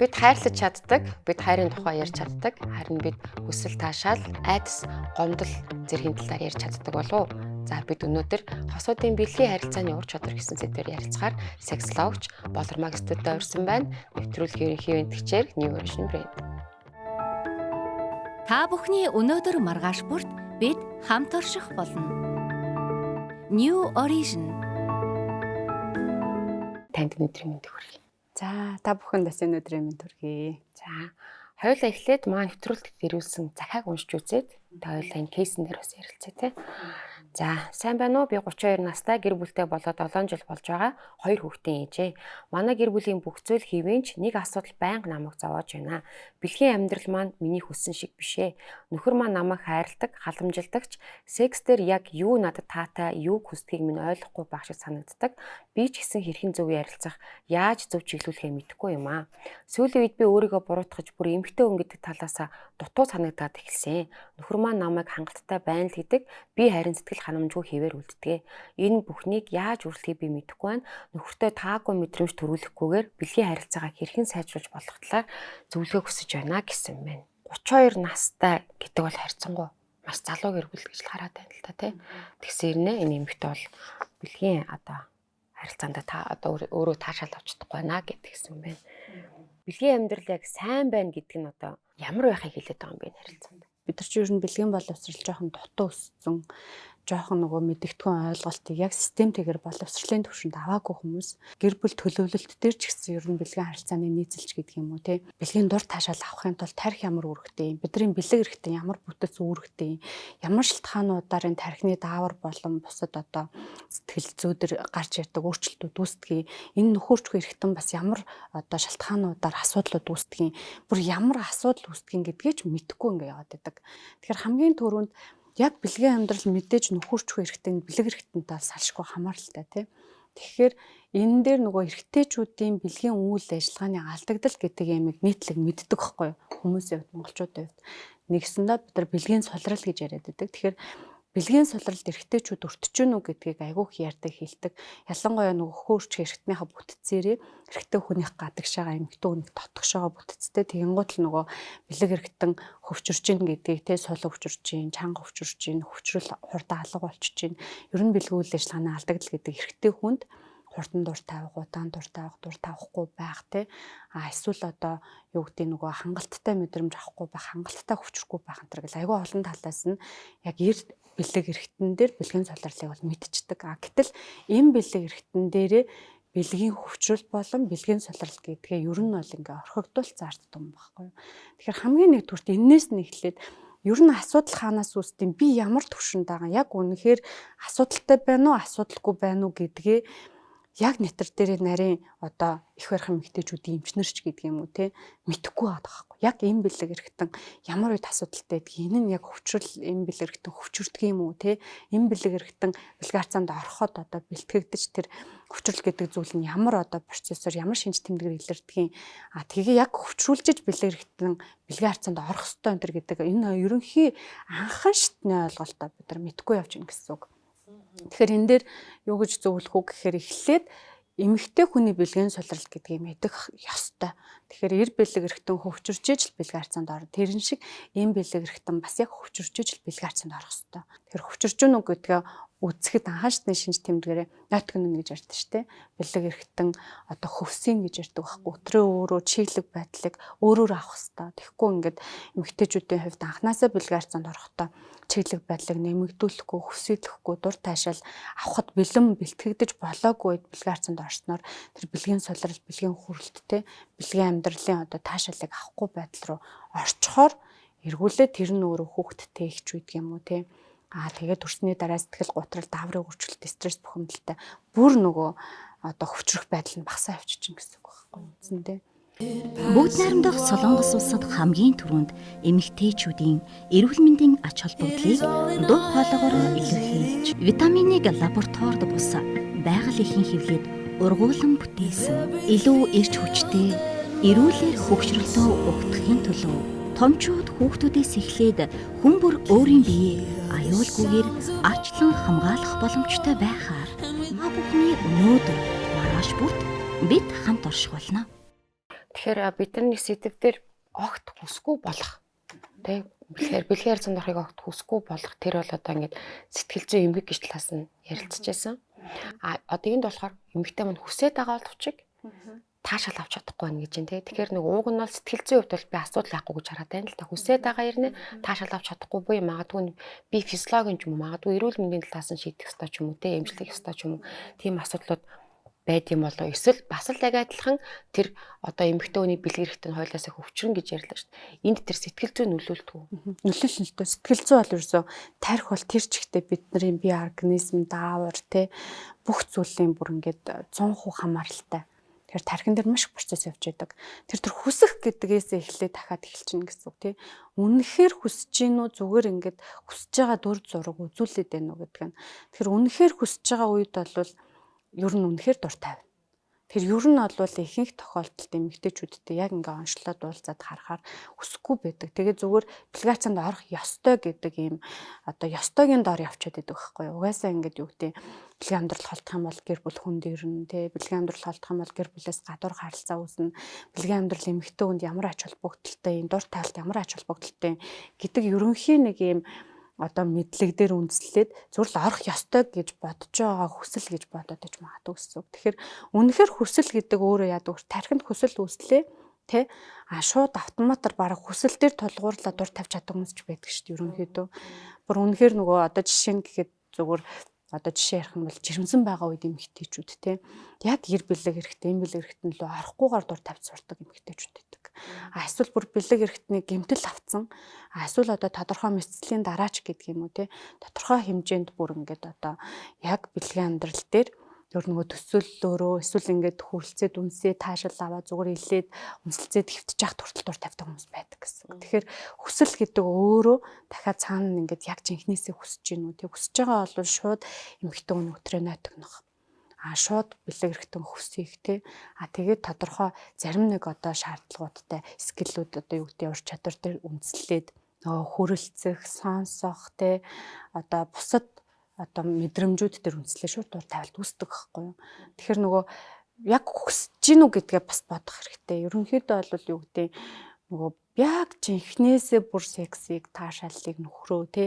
Бид хайрлаж чаддаг, бид хайрын тухай ярьж чаддаг, харин бид хүсэл таашаал, айдас, гомдол зэргийн талаар ярьж чаддаг болов уу? За бид өнөөдөр хосуудын бэлгийн харилцааны ур чадвар гэсэн сэдвээр ярилцахаар сексологч Болормаг студид орсон байна. Нэвтрүүлгийн ерөнхий мэдлэгчээр New Ocean Brand. Та бүхний өнөөдөр маргааш бүрт бид хамт орших болно. New Origin. Танд өдрийн мэндийг хүргэе. За, та бүхэнд бас энэ өдрийн мэнд хүргэе. За, хоёулаа эхлээд маань нэвтрүүлэгт ирүүлсэн захааг уншиж үзээд та хоёулаа энэ кейсэн дээр бас ярилцъя тий. За, сайн байна уу? Би 32 настай гэр бүлтэй болоод 7 жил болж байгаа. 2 хүүхдийн ээжээ. Манай гэр бүлийн бүх зүйл хийвэнч нэг асуудал байнга намайг зовоож байна. Бэлгийн амьдрал маань миний хүссэн шиг биш ээ. Нөхөр маань намайг хайрладаг, халамжилдагч, секс дээр яг юу надад таатай, юу хүсдгийг минь ойлгохгүй байх шиг санагддаг. Би ч гэсэн хэрхэн зөв ярилцах, яаж зөв чиглүүлэхээ мэдэхгүй юм аа. Сүүлийн үед би өөрийгөө буруутгаж бүр эмгтэй хүн гэдэг талаасаа дутуу санагдаад эхэлсэн. Нөхөр маань намайг хангалттай байна л гэдэг, би харин сэтгэл ханамжгүй хэвээр үлддэг. Энэ бүхнийг яаж үргэлжлэхийг би мэдэхгүй байна. Нөхөртөө таагүй мэдрэмж төрүүлэхгүйгээр бэлгийн харилцаагаа хэрхэн сайжруулж болох талаар зөвлөгөө хүсэж байна гэсэн байна. 32 настай гэдэг бол харьцангуй маш залуу гэр бүл гэж л хараад байна л та тий. Тэгсэн ирнэ энэ эмэгтэй бол бэлгийн харилцаанд та өөрөө таашаал авч чадахгүй байна гэдгийгсэн байна. Бэлгийн амьдрал яг сайн байна гэдэг нь ямар байхыг хэлээд байгаа юм бэ харилцаанд. Бид нар ч ер нь бэлгийн боловсрал жоохон дутуу өссөн, жоохон мэдэгдэхүүн ойлголтыг яг системтэйгээр боловсролын төвшөнд аваагүй хүмүүс гэр бүл төлөвлөлт дээр ч гэсэн ер нь бэлгийн харилцааны нийцэлж гэдэг юм уу те. Бэлгийн дур таашаал авахын тулд тарих ямар үүрэгтэй юм, бидний бэлэг эрэхтэн ямар бүтэц үүрэгтэй юм, ямар шалтгаануудаар энэ тархины даавар болон бусад сэтгэл зүйдэр гарч ирдэг өөрчлөлтүүд үүсдэг. Энэ нөхөрчгүй эрэхтэн бас ямар шалтгаануудаар асуудлууд үүсдэг юм, бүр ямар асуудал үүсдэг гэдгийг ч мэдэхгүй ингээ яваад байдаг. Тэгэхээр хамгийн түрүүнд яг бэлгийн амьдрал мэдээж нөхөрчгүй эрэхтэн бэлэг эрэхтэнтэй салшгүй хамааралтай тийм. Тэгэхээр энэ дээр эрэгтэйчүүдийн бэлгийн үйл ажиллагааны алдагдал гэдэг ямиг нийтлэг мэддэг байхгүй юу? Хүмүүсийн хувьд монголчуудын хувьд нэгсэндээ бид нар бэлгийн сулрал гэж яриад байдаг. Тэгэхээр бэлгийн сулралд эрэгтэйчүүд өртөж гэнэ үү гэдгийг айгүйх ярьдаг хэлдэг. Ялангуяа хөөрч эрэгтнийхээ бүтцээрээ эрэгтэй хүнийх гадагшаага эмэгтэй хүнийг тотгошоогоо бүтцтэй тэгэнгუთ л бэлэг эрэгтэн хөвчөрж гин гэдгийг сул хөвчөрж гин, чанга хөвчөрж гин, хөвчрөл хурдан алга болчих гин. Ер нь бэлгийн үйл ажиллагааны алдагдал гэдэг эрэгтэй хүнд хурдан дур тавих, удаан дур тавих, дур тавихгүй байх эсвэл юу гэдэг хангалттай мэдрэмж авахгүй байх, хангалттай хөвчрөхгүй байх энэ гэл айгүй олон талаас нь яг бэлэг эрэгтэн дээр бэлгийн сулралыг бол мэдчихдэг. Гэтэл энэ бэлэг эрэгтэн дээрээ бэлгийн хөвчрөл болон бэлгийн сулрал гэдгээ ер нь бол ингээ орхигдуул заарддаг юм байхгүй юу. Тэгэхээр хамгийн нэгдүгürt энээс нь эхлээд ер нь асуудал хаанаас үүсдэг, би ямар төвшөнд байгаа, яг үнэхээр асуудалтай байна уу, асуудалгүй байна уу гэдгээ яг нэтер дээр нарийн их барих эмэгтэйчүүдийн эмчнэрч гэдэг юм уу те мэдэхгүй байгаа байхгүй. Яг энэ бэлэг эрэгтэн ямар үед асуудалтай байдаг, энэ нь яг хөвчрөл энэ бэлэг эрэгтэн хөвчөрдөг юм уу те энэ бэлэг эрэгтэн бэлгийн харьцаанд ороход бэлтгэгдэж тэр хөвчрөл гэдэг зүйл нь ямар процессор ямар шинж тэмдгээр илэрдэг юм. Тэгээ яг хөвчрүүлжиж бэлэг эрэгтэн бэлгийн харьцаанд орох ёстой энэ гэдэг энэ ерөнхий анхан шатны ойлголтоо бид нар мэдэхгүй явж байна гэсэн үг. Тэгэхээр энэ дээр юу гэж зөвлөх үү гэхээр эхлээд эмэгтэй хүний бэлгийн сулрал гэдгийг мэдэх ёстой. Тэгэхээр эр бэлэг эрэгтэн хөвчөрж ижил бэлгийн харьцаанд орно. Тэрэн шиг эм бэлэг эрэгтэн бас яг хөвчөрж ижил бэлгийн харьцаанд орох ёстой. Тэгэхээр хөвчөрж гэнэ үү гэдгээ үзэхэд анхаашны шинж тэмдгээрээ нойтгонн гэж ярьдаг шүү дээ. Бэлэг эрэгтэн хөвсөн гэж ярьдаг байхгүй. Өтрөө өөрөө чиглэг байдлыг өөрөөр авах хэрэгтэй. Тэгэхгүй ингээд эмэгтэйчүүдийн хувьд анханасаа бэлгийн харьцаанд орохдоо чиглэг байдлыг нэмэгдүүлэхгүй, хөсөөлөхгүй, дур таашаал авахд бэлэн бэлтгэгдэж болоогүй үед бэлгийн харьцаанд орсноор тэр бэлгийн сулрал, бэлгийн хүрэлттэй бэлгийн амьдралын таашаалыг авахгүй байдал руу орчхоор эргүүлээ тэр нь өөрөө хүүхдтэй ихч үйдэг юм уу те. Тэгээд төрсний дараа сэтгэл гутрал, дааврын өөрчлөлт, стресс бухимдалтай бүр хөвчрөх байдал нь багасаа явчихна гэсэн үг байхгүй юу үндсэндээ. Бүгд найрамдах Солонгос улсад хамгийн түрүүнд эмэгтэйчүүдийн эрүүл мэндийн ач холбогдлыг дуу хоолойгоор илэрхийлж, витаминыг лабораторид бус байгаль эхийн хэвлээд ургуулсан бүтээсэн илүү эрч хүчтэй эрүүлэр хөгжрөлтөө өгдөхийн төлөө томчууд хүүхдүүдээс эхлээд хүн бүр өөрийн биеэ аюулгүйгээр ачлан хамгаалах боломжтой байхаар та бүхний өнөөдөр маргааш бүрт бид хамт орших болно. Тэгэхээр бидний сэдв дээр огт хүсгүй болох тий бэлгээр зам дорхыг огт хүсгүй болох тэр бол одоо ингээд сэтгэл зүйн эмгэг гэж талаас нь ярилцж байсан. Одоо энд болохоор эмгэгтэй мань хүсээд байгаа боловч таашаал авч чадахгүй байна гэж юм тий. Тэгэхээр нэг ууг нь бол сэтгэл зүйн хувьд бол би асуудал байхгүй гэж хараад байна л та. Хүсээд байгаа хэрнээ таашаал авч чадахгүй буюу магадгүй би физиологийн ч юм уу магадгүй эрүүл мэндийн талаас нь шийдэх ёстой ч юм уу тий эмчлэх ёстой ч юм уу тийм асуудлууд байд юм болоо эсвэл бас л яг адилхан тэр одоо эмэгтэй хүний бэлгэрхтэн хойлоос их өвчрөн гэж ярьлаа шүү дээ. Энд тэр сэтгэл зүй нөлөөлдөг. Нөлөөлөл нь сэтгэл зүй бол ерөөсөө тарих бол тэр чигтээ бидний бие организм даавар те бүх зүйлийн бүр ингээд 100% хамааралтай. Тэгэхээр тархин дээр маш их процесс явж байдаг. Тэр хүсэх гэдгээс эхлээд дахиад эхэлчихнэ гэсэн үг тий. Үнэхээр хүсэж гин үү зүгээр ингээд хүсэж байгаа дүр зураг үзүүлээд байна уу гэдэг нь. Тэгэхээр үнэхээр хүсэж байгаа үед бол ер нь үнэхээр дуртай байна. Тэр ер нь бол ихэнх тохиолдолд эмэгтэйчүүдтэй яг ингээ онцлоод уулзаад харахаар хүсэхгүй байдаг. Тэгээ зүгээр бэлгацанд орох ёстой гэдэг ийм одоо ёстойгийн дор явчихад байдаг байхгүй юу. Угаасаа ингээд юу гэдэг бэлгийн амьдрал холдох юм бол гэр бүл хүнд ирнэ тий. Бэлгийн амьдрал холдох юм бол гэр бүлээс гадуур харилцаа үүснэ. Бэлгийн амьдрал эмэгтэй хүнд ямар ач холбогдолтой юм, дур тайлт ямар ач холбогдолтой гэдэг ерөнхий нэг ийм одоо мэдлэг дээр үндэслээд зүгээр л орох ёстой гэж бодож байгаа хүсэл гэж бодоод иж магадгүй гэсэн. Тэгэхээр үнэхээр хүсэл гэдэг өөрөө яадаг вэ? Тархинд хүсэл үүслээ тэ шууд автоматар бараг хүсэл дээр тулгуурлаад дур тавьж чаддаг хүмүүс ч байдаг шүү дээ ерөнхийдөө. Бүр үнэхээр нөгөө одоо жишээ нь гэхэд зүгээр одоо жишээ ярих нь бол жирэмсэн байгаа үед эмэгтэйчүүд те яг гэр бэлэг эрэхтэй эм бэлэг эрэхтэн лөө арахгүйгээр дур тавьж сурдаг эмэгтэйчүүд байдаг. Эсвэл бүр бэлэг эрэхтний гэмтэл авцсан. Эсвэл одоо тодорхой мэдслийн дараач гэдэг юм уу те тодорхой хэмжээнд бүр ингээд одоо яг бэлгийн амьдрал дээр өөр нөгөө төсөөллөөрөө эсвэл ингээд хөрөлцөөд үнсээ таашаал аваа зүгээр илээд үнсэлцээд хөвтөж явах хүртэл дур тавьдаг хүмүүс байдаг гэсэн. Тэгэхээр хүсэл гэдэг өөрөө дахиад цаана ингээд яг жинхнээсээ хүсэж гин үү тэг хүсэж байгаа бол шууд эмэгтэй хүн өтрөө нойтгнох. Шууд бэлэг эрэхтэн хүсэх те. Тэгээд тодорхой зарим нэг одоо шаардлагуудтай скиллүүд одоо юу гэдэг ур чадвар дээр үндэслээд нөгөө хөрөлцөх, сонсох те одоо бусад одоо мэдрэмжүүд дээр үндэслээ шууд дур тавилт үүсдэг байхгүй юу. Тэгэхээр нөгөө яг хүсэж гин үү гэдгээ бас бодох хэрэгтэй. Ерөнхийдөө бол юу гэдэг нөгөө яг жинхнээсээ бүр сексийг таашааллыг нөхрөө те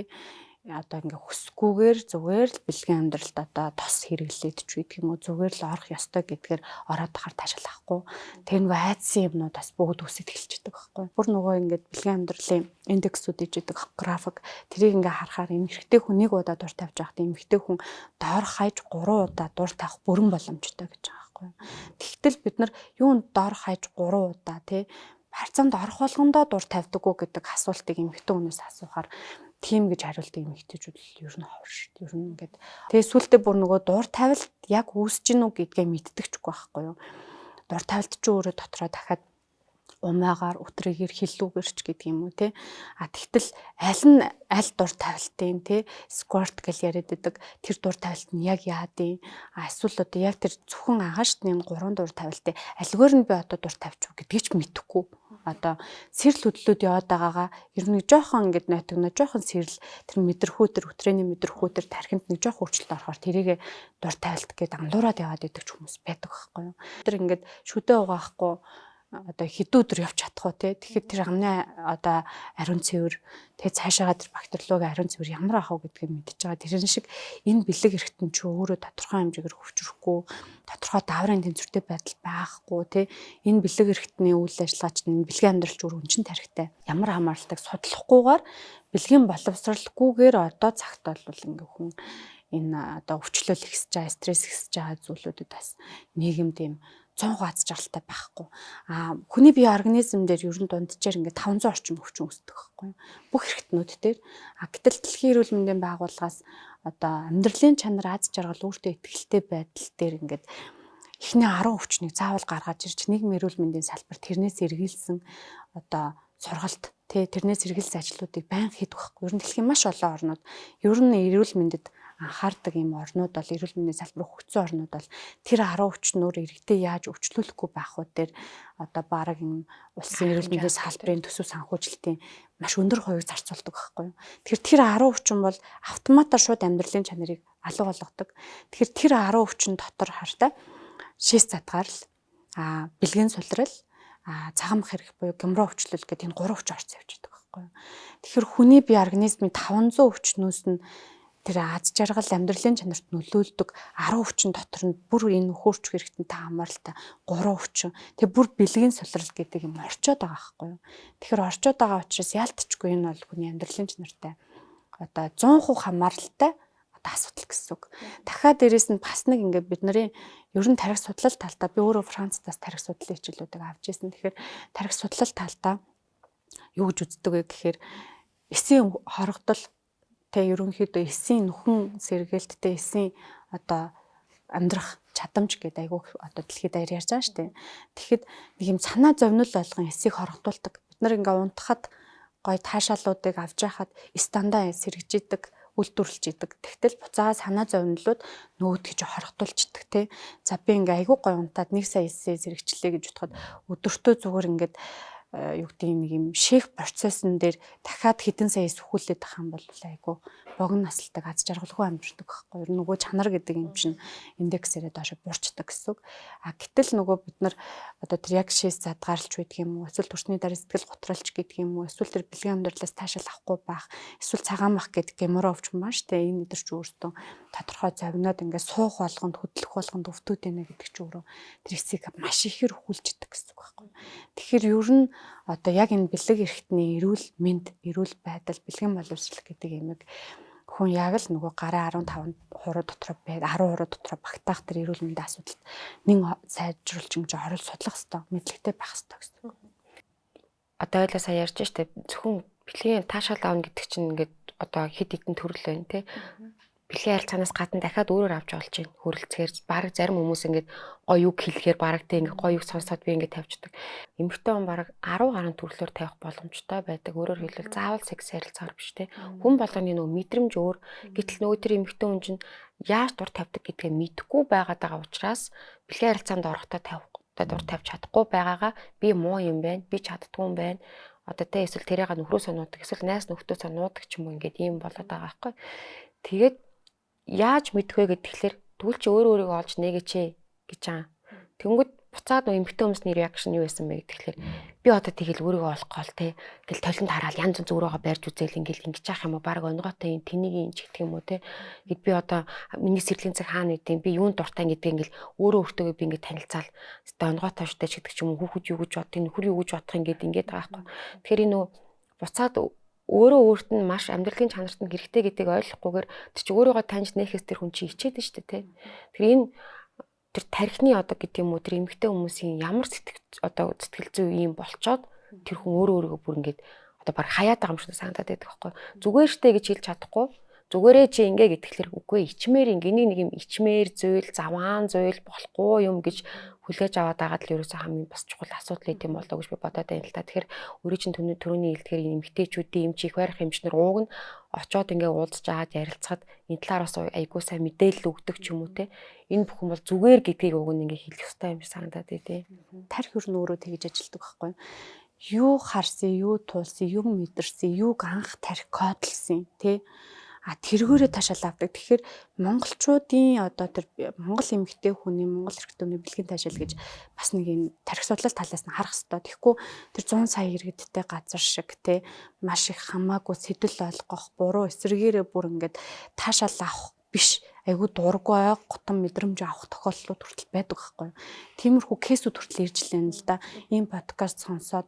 одоо ингээ хүсгүүгээр зүгээр л бэлгийн амьдралд одоо тос хэрэглээд ч үйдэг юм уу зүгээр л орох ёстой гэдгээр ороод тахаар таашаал авахгүй. Тэр нөгөө айдсан юмнуудаас бүгд үсэт эхэлчихдэг байхгүй. Бүр нөгөө ингээ бэлгийн амьдралын индексүүд ижидэг график тэрийг ингээ харахаар эмэгтэй хүнийг удаа дур тавьж байхад эмэгтэй хүн доор хаяж 3 удаа дур тавих бүрэн боломжтой гэж байгаа байхгүй. Тэгтэл бид нар юунд доор хаяж 3 удаа тий харьцаанд орох болгондоо дур тавьдаггүй гэдэг асуултыг эмэгтэй хүнээс асуухаар тийм гэж хариулдаг эмэгтэйчүүд л ер нь ховор шүү дээ. Ер нь ингээд тэгээ сүултээ бүр нөгөө дур тавилт яг үүсэж гинүү гэдгээ мэддэг ч байхгүй юу. Дур тавилт ч өөрөө дотроо дахиад умаагаар өтрийгээр хиллүүгэр ч гэдэг юм уу те. Тэгтэл аль дур тавилтын те скворт гэж яриад байдаг. Тэр дур тавилт нь яг яадیں۔ Эсвэл одоо яг тэр зөвхөн агаашны 3 дур тавилтыг альгээр нь би одоо дур тавьчих гэдгийг ч мэдэхгүй. Одоо сэрэл хөдлөлүүд яваад байгаагаа ер нь жоохон ингээд нойтгоно жоохон сэрэл тэр мэдрэхүү тэр өтрээний мэдрэхүү тэр тархинд нэг жоохон хурцлт орохоор тэрийг дур тавилт гэдэг амлуураад яваад идэх хүмүүс байдаг байхгүй юу. Тэр ингээд шүдээ угаахгүй одоо хэдэн өдөр явж чадах уу те. Тэгэхээр тэр амны одоо ариун цэвэр тэгээ цаашаага тэр бактериологийн ариун цэвэр ямар ах вэ гэдгийг мэдчихэж байгаа. Тэрэн шиг энэ бэлэг эрэхтэн ч өөрөө тодорхой хэмжээгээр хөвчрөхгүй, тодорхой дааврын тэнцвэртэй байдал байхгүй те. Энэ бэлэг эрэхтний үйл ажиллагаач энэ бэлгийн амьдралч өөр үнчин тарихтай. Ямар хамааралтайг судлахгүйгээр бэлгийн боловсралгүйгээр одоо цагт бол ингээ хүн энэ одоо өвчлөл ихсэж байгаа, стресс ихсэж байгаа зүйлүүдэд бас нийгэмд юм 100% аз жаргалтай байхгүй. Хүний бие организм дээр ер нь дунджаар ингээд 500 орчим өвчин үүсдэг байхгүй. Бүх хэрэгтнүүд дээр. Гэтэл дэлхийн эрүүл мэндийн байгууллагаас одоо амьдралын чанар аз жаргал өөртөө ихтэй байдал дээр ингээд эхний 10 өвчнийг заавал гаргаж ирж нийгмийн эрүүл мэндийн салбар тэрнээс эргэлсэн одоо сургалт тэрнээс эргэлсэн ажлуудыг байнга хийдэг байхгүй. Ер нь дэлхийн маш олон орнууд ер нь эрүүл мэндэд анхаардаг юм орнууд бол эрүүл мэндийн салбар хөгжсөн орнууд бол тэр 10 өвчнөөр иргэдэд яаж өвчлүүлэхгүй байх вэ дээр одоо бараг юм улсын эрүүл мэндийн салбарын төсөв санхүүжилтийн маш өндөр хувийг зарцуулдаг байхгүй юу. Тэгэхээр тэр 10 өвчин бол автоматар шууд амьдралын чанарыг алга болгодог. Тэгэхээр тэр 10 өвчин дотор хартаа шээс задгаар л бэлгийн сулрал цагаамх хэрэг буюу геморрой өвчлөл гэдэг энэ 3 өвч орц явж байдаг байхгүй юу. Тэгэхээр хүний бие организмын 500 өвчнөөс нь тэр аз жаргал амьдралын чанарт нөлөөлдөг 10 өвчин дотор нь бүр энэ нөхөрч хэрэгтэн та хамааралтай 3 өвчин. Тэгээ бүр бэлгийн сулрал гэдэг юм орчоод байгаа байхгүй юу. Тэгэхээр орчоод байгаа учраас яалтчгүй энэ бол хүний амьдралын чанартай одоо 100% хамааралтай асуудал гэсэн үг. Дахиад дээрэс нь бас нэг ингээд бид нарын ер нь тарих судлал талдаа би өөрөө Францаас тарих судлалын хичээлүүдийг авч ирсэн. Тэгэхээр тарих судлал талдаа юу гэж үздэг вэ гэхээр эсийн хорогдол тэ ерөнхийдөө эсийн нүхэн сэргээлттэй эсийн одоо амьдрах чадамж гэдэг айгүй одоо дэлхийд даяар ярьж байгаа шүү дээ. Тэгэхэд нэг юм санаа зовнил болгон эсийг хорогдуулдаг. Бид нар ингээ унтахад гой таашаалуудыг авч яхад стандаа сэргэж идэг, үйлдвэрлэж идэг. Тэгтэл буцаага санаа зовнилууд нөгөөдгөө ч хорогдуулж идэг те. За би ингээ айгүй гой унтаад 1 сая эсээ сэргэжлээ гэж бодоход өдөртөө зүгээр ингээд юу гэдэг нэг юм шейх процессын дээр дахиад хэдэн сая сүхүүлээд байх юм бол айгүй богино насалдаг аз жаргалгүй амьддаг байхгүй юу. Нөгөө чанар гэдэг юм чинь индексээрээ доошо буурчдаг гэсэн үг. Гэтэл нөгөө бид нар одоо тэр яг шээс задгаарлж байдаг юм уу, эсвэл төрсний дараа сэтгэл готролч гэдэг юм уу, эсвэл тэр бэлгийн амьдралаас таашаал авахгүй байх, эсвэл цагаан бах гэдэг геморрой өвч маа штэ. Энэ өдөрч өөртөө тодорхой завнаад ингээд суух болгонд хөдлөх болгонд өвтөд байна гэдэг чи өөрөө тэр эсийг маш ихээр хүүлж идэг гэсэн үг байхгүй юу. Тэгэхээр ер нь одоо яг энэ бэлэг эрхтний эрүүл мэнд, эрүүл байдал, бэлгийн боловсрол гэдэг юмыг хүн яг л нөгөө гарын 15% дотор 10% дотор багтаах тэр эрүүл мэндийн асуудалд нэг сайжруулж ингэж орол судлах хэрэгтэй, мэдлэгтэй байх хэрэгтэй гэсэн. Одоо ойлоо сая ярьж штэ зөвхөн бэлгийн таашаал аавна гэдэг чинь ингээд одоо хэд хэдэн төрөл байна те. Бэлгийн харилцаанаас гадна дахиад өөрөөр авч олж байна. Хөрөлцөөр баг зарим хүмүүс ингээд гоё үг хэлэхээр баг те ингээд гоё үг сонсоод би ингээд тавьчихдаг. Эмэгтэй хүн баг 10 гаруй төрлөөр тавих боломжтой байдаг. Өөрөөр хэлбэл заавал секс харилцаагаар биш те. Хүн болгоны нөгөө мэдрэмж өөр. Гэтэл нөгөө тэр эмэгтэй хүн чинь яаж дур тавьдаг гэдгээ мэдэхгүй байгаад байгаа учраас бэлгийн харилцаанд орохдоо дур тавьж чадахгүй байгаагаа би муу юм байна. Би чаддгүй юм байна. Одоо тэ эсвэл тэрийг нөхрөөсөө нуудаг эсвэл найз нөхдөөсөө нуудаг ч юм уу ингээд ийм болоод байгаа байхгүй. Тэгээд яаж мэдэх вэ гэхэлэр тэгвэл чи өөрөө өөрийгөө олж нээгээч гэж байгаа. Тэнгүүд буцаад нөө эмэгтэй хүмүүсний реакшн юу байсан бэ гэхэлэр би одоо тэгэл өөрийгөө олох гол те. Тэгэл толинд хараад янз янз өөрийгөө барьж үзээл ингээл ингэж яах юм уу баг онгоотой тэнийг инж гэх юм уу те. Гэт би одоо миний сэрлийн цаг хаана үдийн би юунд дуртай гэдэг ингээл өөрөө өөртөө би ингээд танилцаал өстой онгоотой шүтэж гэдэг ч юм уу хүүхэд юу гэж боддог нөхөр юу гэж бодох ингээд байгаа байхгүй. Тэгэхээр энэ нөө буцаад өөрөө өөрт нь маш амьдралын чанарт нь хэрэгтэй гэдгийг ойлгохгүйгээр тэр чи өөрийгөө таньж нээхээс тэр хүн чи ичээд нь шүү дээ тий. Тэр энэ тэр тархины одоо гэдэг юм уу тэр эмэгтэй хүмүүсийн ямар сэтгэл зүй юм болцоод тэр хүн өөрөө өөрийгөө бүр ингээд одоо баг хаяад байгаа юм шиг санагдаад байдаг байхгүй. Зүгээр штэ гэж хэлж чадахгүй. Зүгээрээ чи ингээ гэтгэлэр үгүй ичмээр ингээ нэг юм ичмээр зүйл заваан зүйл болохгүй юм гэж хүлээж аваад байгаад л ерөөсөө хамгийн бас чухал асуудал гэдэг юм болоо гэж би бодоод байна л та. Тэгэхээр өөрөө чин түрүүний хэлдгээр эмгтээчүүдийн эмч их барих эмчнэр ууг нь очоод ингээ уулзж аваад ярилцахад энэ талаар бас айгуу сайн мэдээлэл өгдөг ч юм уу те. Энэ бүхэн бол зүгээр гэдгийг уг нь ингээ хэлэх хэрэгтэй юм шиг санагдаад байдیں۔ Тарих юу нөөрөө тэгж ажилтдаг байхгүй юу харсан, юу туулсан, юу мэдэрсэн, юуг анх тарих кодлсон тий. Тэргээрээ таашаал авдаг. Тэгэхээр монголчуудын одоо тэр монгол эмэгтэй хүний монгол эрхтөний бэлгийн таашаал гэж бас нэг юм тарих судлал талаас нь харах хэрэгтэй. Тэгэхгүй тэр 100 сая иргэдтэй газар шиг те маш их хамаагүй сэтэл олгох, буруу эсрэгээрээ бүр ингээд таашаал авах биш. Айгуу дургүй гутам мэдрэмж авах тохиолдлууд хүртэл байдаг байхгүй юу. Тиймэрхүү кейсүүд хүртэл ирж лээ л да. Ийм подкаст сонсоод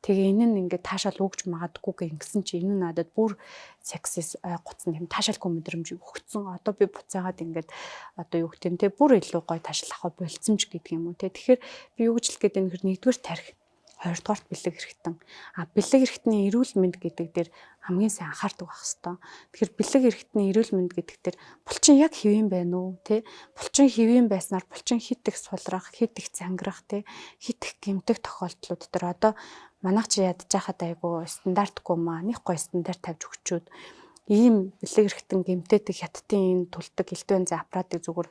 тэгээ энэ нь ингээд таашаал өгч магадгүй гэсэн чи энэ надад бүр сексис гоцсон юм таашаалгүй мэдрэмж өгцөн. Одоо би буцаагаад ингээд одоо юу гэх юм те бүр илүү гоё таашаал авах болцсомж гэдэг юм уу те. Тэгэхээр би юу гэж хэлэх гээд энэ нэгдүгээр тарих, хоёрдугаарт бэлэг эрхтэн. Бэлэг эрхтний эрүүл мэнд гэдэг дээр хамгийн сайн анхаардаг байх хэвээр. Тэгэхээр бэлэг эрхтний эрүүл мэнд гэдэг дээр булчин яг хэвэн байна уу те? Булчин хэвэн байснаар булчин хит их сулрах, хит их зангирах те, хит их гэмтэх тохиолдлууд дээр одоо манайх чи ядж байхад айгу стандартгүй маа нэг гой стандарт тавьж өгчөөд ийм бэлэг эрхтэн гэмтээдэг хятадын энэ түлдэг инфлюенза аппаратыг зүгээр